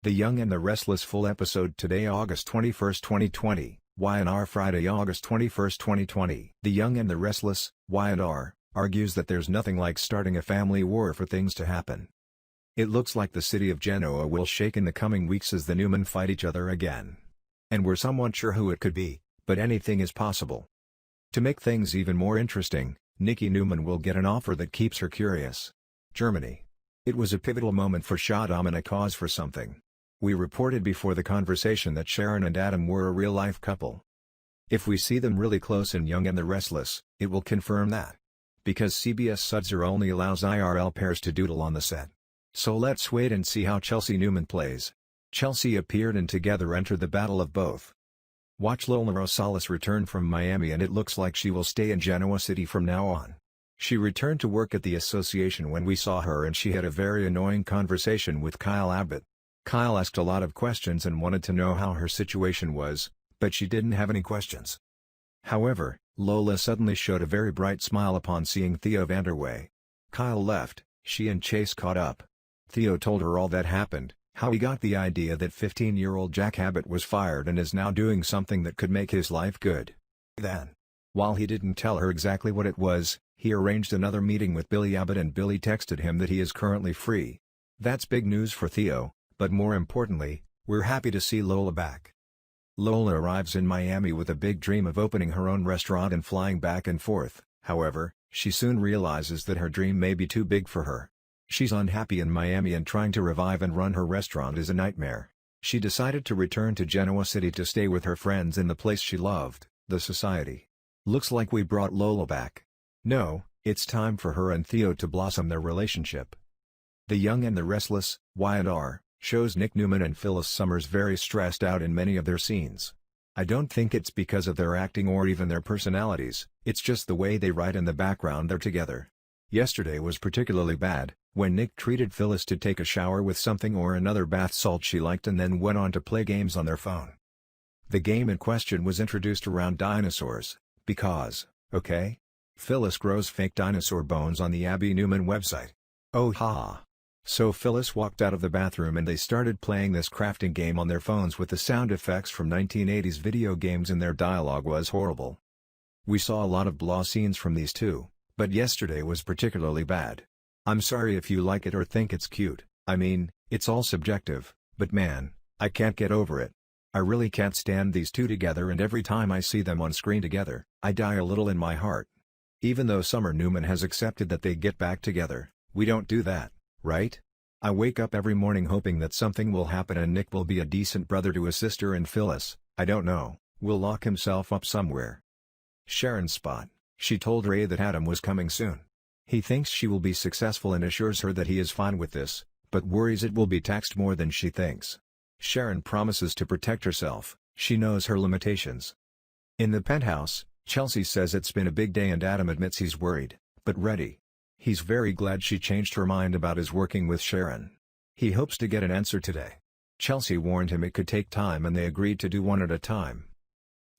The Young and the Restless full episode today August 21, 2020, Y&R Friday August 21, 2020. The Young and the Restless, Y&R, argues that there's nothing like starting a family war for things to happen. It looks like the city of Genoa will shake in the coming weeks as the Newmen fight each other again. And we're somewhat sure who it could be, but anything is possible. To make things even more interesting, Nikki Newman will get an offer that keeps her curious. Germany. It was a pivotal moment for Shaddam and a cause for something. We reported before the conversation that Sharon and Adam were a real-life couple. If we see them really close in Young and the Restless, it will confirm that. Because CBS Sudzer only allows IRL pairs to doodle on the set. So let's wait and see how Chelsea Newman plays. Chelsea appeared and together entered the battle of both. Watch Lola Rosales return from Miami and it looks like she will stay in Genoa City from now on. She returned to work at the association when we saw her and she had a very annoying conversation with Kyle Abbott. Kyle asked a lot of questions and wanted to know how her situation was, but she didn't have any questions. However, Lola suddenly showed a very bright smile upon seeing Theo Vanderway. Kyle left, she and Chase caught up. Theo told her all that happened, how he got the idea that 15-year-old Jack Abbott was fired and is now doing something that could make his life good. Then, while he didn't tell her exactly what it was, he arranged another meeting with Billy Abbott and Billy texted him that he is currently free. That's big news for Theo. But more importantly, we're happy to see Lola back. Lola arrives in Miami with a big dream of opening her own restaurant and flying back and forth. However, she soon realizes that her dream may be too big for her. She's unhappy in Miami and trying to revive and run her restaurant is a nightmare. She decided to return to Genoa City to stay with her friends in the place she loved, the Society. Looks like we brought Lola back. No, it's time for her and Theo to blossom their relationship. The Young and the Restless, Y&R, shows Nick Newman and Phyllis Summers very stressed out in many of their scenes. I don't think it's because of their acting or even their personalities, it's just the way they write and the background they're together. Yesterday was particularly bad, when Nick treated Phyllis to take a shower with something or another bath salt she liked and then went on to play games on their phone. The game in question was introduced around dinosaurs, because, okay? Phyllis grows fake dinosaur bones on the Abby Newman website. Oh ha! So Phyllis walked out of the bathroom and they started playing this crafting game on their phones with the sound effects from 1980s video games and their dialogue was horrible. We saw a lot of blah scenes from these two, but yesterday was particularly bad. I'm sorry if you like it or think it's cute, I mean, it's all subjective, but man, I can't get over it. I really can't stand these two together and every time I see them on screen together, I die a little in my heart. Even though Summer Newman has accepted that they get back together, we don't do that. Right? I wake up every morning hoping that something will happen and Nick will be a decent brother to his sister and Phyllis, I don't know, will lock himself up somewhere. Sharon's spot, she told Ray that Adam was coming soon. He thinks she will be successful and assures her that he is fine with this, but worries it will be taxed more than she thinks. Sharon promises to protect herself, she knows her limitations. In the penthouse, Chelsea says it's been a big day and Adam admits he's worried, but ready. He's very glad she changed her mind about his working with Sharon. He hopes to get an answer today. Chelsea warned him it could take time and they agreed to do one at a time.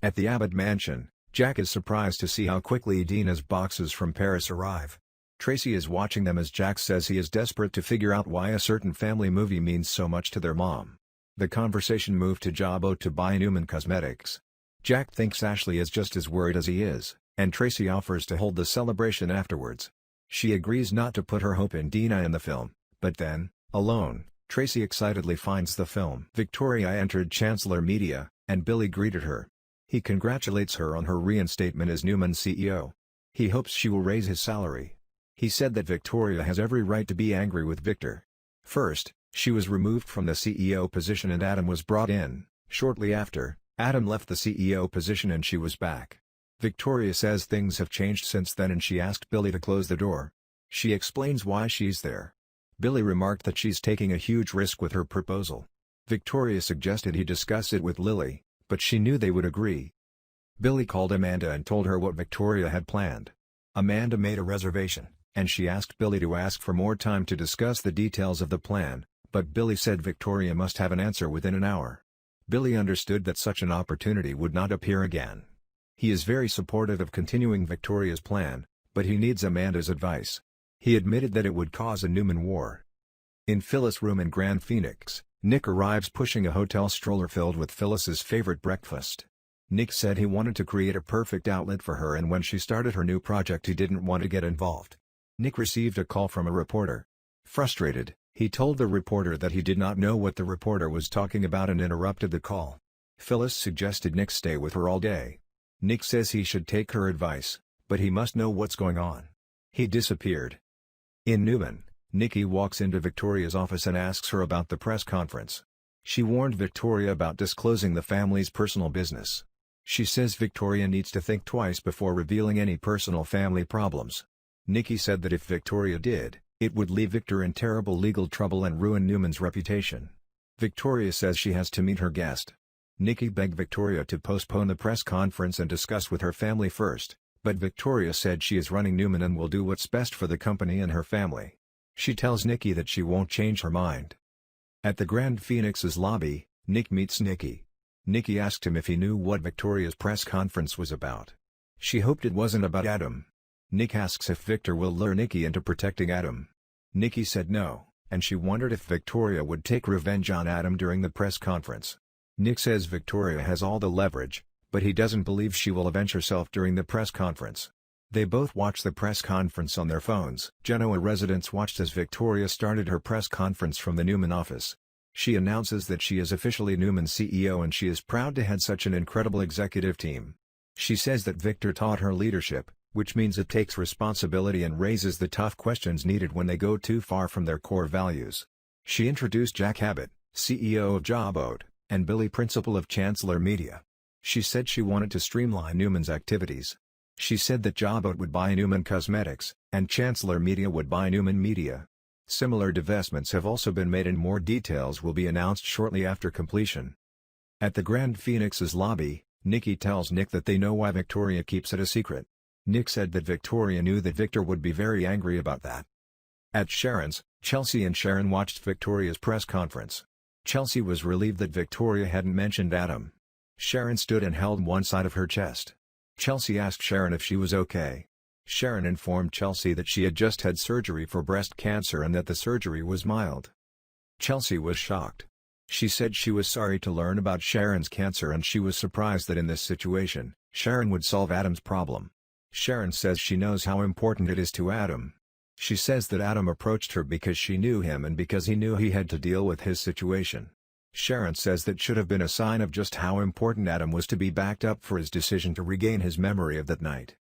At the Abbott mansion, Jack is surprised to see how quickly Dina's boxes from Paris arrive. Tracy is watching them as Jack says he is desperate to figure out why a certain family movie means so much to their mom. The conversation moved to Jabo to buy Newman cosmetics. Jack thinks Ashley is just as worried as he is, and Tracy offers to hold the celebration afterwards. She agrees not to put her hope in Dina in the film, but then, alone, Tracy excitedly finds the film. Victoria entered Chancellor Media, and Billy greeted her. He congratulates her on her reinstatement as Newman's CEO. He hopes she will raise his salary. He said that Victoria has every right to be angry with Victor. First, she was removed from the CEO position and Adam was brought in. Shortly after, Adam left the CEO position and she was back. Victoria says things have changed since then and she asked Billy to close the door. She explains why she's there. Billy remarked that she's taking a huge risk with her proposal. Victoria suggested he discuss it with Lily, but she knew they would agree. Billy called Amanda and told her what Victoria had planned. Amanda made a reservation, and she asked Billy to ask for more time to discuss the details of the plan, but Billy said Victoria must have an answer within an hour. Billy understood that such an opportunity would not appear again. He is very supportive of continuing Victoria's plan, but he needs Amanda's advice. He admitted that it would cause a Newman war. In Phyllis' room in Grand Phoenix, Nick arrives pushing a hotel stroller filled with Phyllis's favorite breakfast. Nick said he wanted to create a perfect outlet for her, and when she started her new project he didn't want to get involved. Nick received a call from a reporter. Frustrated, he told the reporter that he did not know what the reporter was talking about and interrupted the call. Phyllis suggested Nick stay with her all day. Nick says he should take her advice, but he must know what's going on. He disappeared. In Newman, Nikki walks into Victoria's office and asks her about the press conference. She warned Victoria about disclosing the family's personal business. She says Victoria needs to think twice before revealing any personal family problems. Nikki said that if Victoria did, it would leave Victor in terrible legal trouble and ruin Newman's reputation. Victoria says she has to meet her guest. Nikki begged Victoria to postpone the press conference and discuss with her family first, but Victoria said she is running Newman and will do what's best for the company and her family. She tells Nikki that she won't change her mind. At the Grand Phoenix's lobby, Nick meets Nikki. Nikki asked him if he knew what Victoria's press conference was about. She hoped it wasn't about Adam. Nick asks if Victor will lure Nikki into protecting Adam. Nikki said no, and she wondered if Victoria would take revenge on Adam during the press conference. Nick says Victoria has all the leverage, but he doesn't believe she will avenge herself during the press conference. They both watched the press conference on their phones. Genoa residents watched as Victoria started her press conference from the Newman office. She announces that she is officially Newman's CEO and she is proud to head such an incredible executive team. She says that Victor taught her leadership, which means it takes responsibility and raises the tough questions needed when they go too far from their core values. She introduced Jack Abbott, CEO of Jobot, and Billy, principal of Chancellor Media. She said she wanted to streamline Newman's activities. She said that Jobot would buy Newman Cosmetics, and Chancellor Media would buy Newman Media. Similar divestments have also been made and more details will be announced shortly after completion. At the Grand Phoenix's lobby, Nikki tells Nick that they know why Victoria keeps it a secret. Nick said that Victoria knew that Victor would be very angry about that. At Sharon's, Chelsea and Sharon watched Victoria's press conference. Chelsea was relieved that Victoria hadn't mentioned Adam. Sharon stood and held one side of her chest. Chelsea asked Sharon if she was okay. Sharon informed Chelsea that she had just had surgery for breast cancer and that the surgery was mild. Chelsea was shocked. She said she was sorry to learn about Sharon's cancer and she was surprised that in this situation, Sharon would solve Adam's problem. Sharon says she knows how important it is to Adam. She says that Adam approached her because she knew him and because he knew he had to deal with his situation. Sharon says that should have been a sign of just how important Adam was to be backed up for his decision to regain his memory of that night.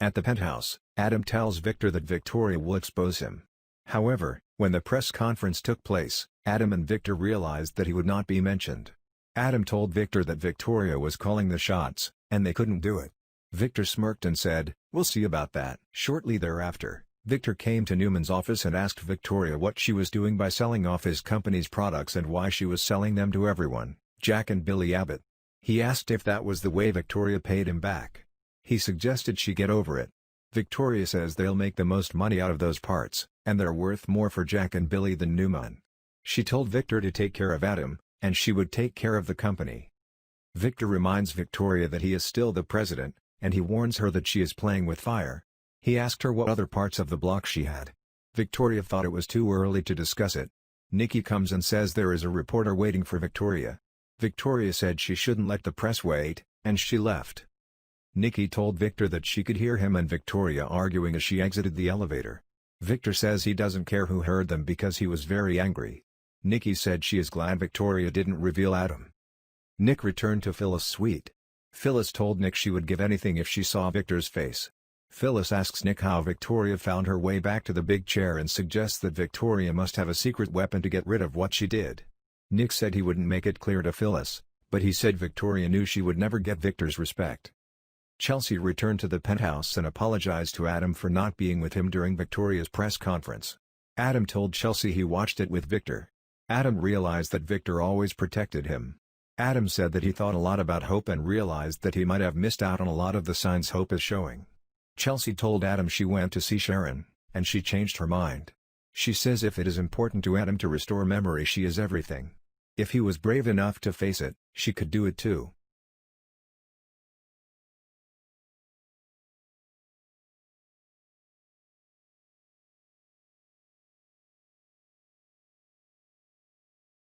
At the penthouse, Adam tells Victor that Victoria will expose him. However, when the press conference took place, Adam and Victor realized that he would not be mentioned. Adam told Victor that Victoria was calling the shots, and they couldn't do it. Victor smirked and said, "We'll see about that." Shortly thereafter, Victor came to Newman's office and asked Victoria what she was doing by selling off his company's products and why she was selling them to everyone, Jack and Billy Abbott. He asked if that was the way Victoria paid him back. He suggested she get over it. Victoria says they'll make the most money out of those parts, and they're worth more for Jack and Billy than Newman. She told Victor to take care of Adam, and she would take care of the company. Victor reminds Victoria that he is still the president, and he warns her that she is playing with fire. He asked her what other parts of the block she had. Victoria thought it was too early to discuss it. Nikki comes and says there is a reporter waiting for Victoria. Victoria said she shouldn't let the press wait, and she left. Nikki told Victor that she could hear him and Victoria arguing as she exited the elevator. Victor says he doesn't care who heard them because he was very angry. Nikki said she is glad Victoria didn't reveal Adam. Nick returned to Phyllis' suite. Phyllis told Nick she would give anything if she saw Victor's face. Phyllis asks Nick how Victoria found her way back to the big chair and suggests that Victoria must have a secret weapon to get rid of what she did. Nick said he wouldn't make it clear to Phyllis, but he said Victoria knew she would never get Victor's respect. Chelsea returned to the penthouse and apologized to Adam for not being with him during Victoria's press conference. Adam told Chelsea he watched it with Victor. Adam realized that Victor always protected him. Adam said that he thought a lot about Hope and realized that he might have missed out on a lot of the signs Hope is showing. Chelsea told Adam she went to see Sharon, and she changed her mind. She says if it is important to Adam to restore memory, she is everything. If he was brave enough to face it, she could do it too.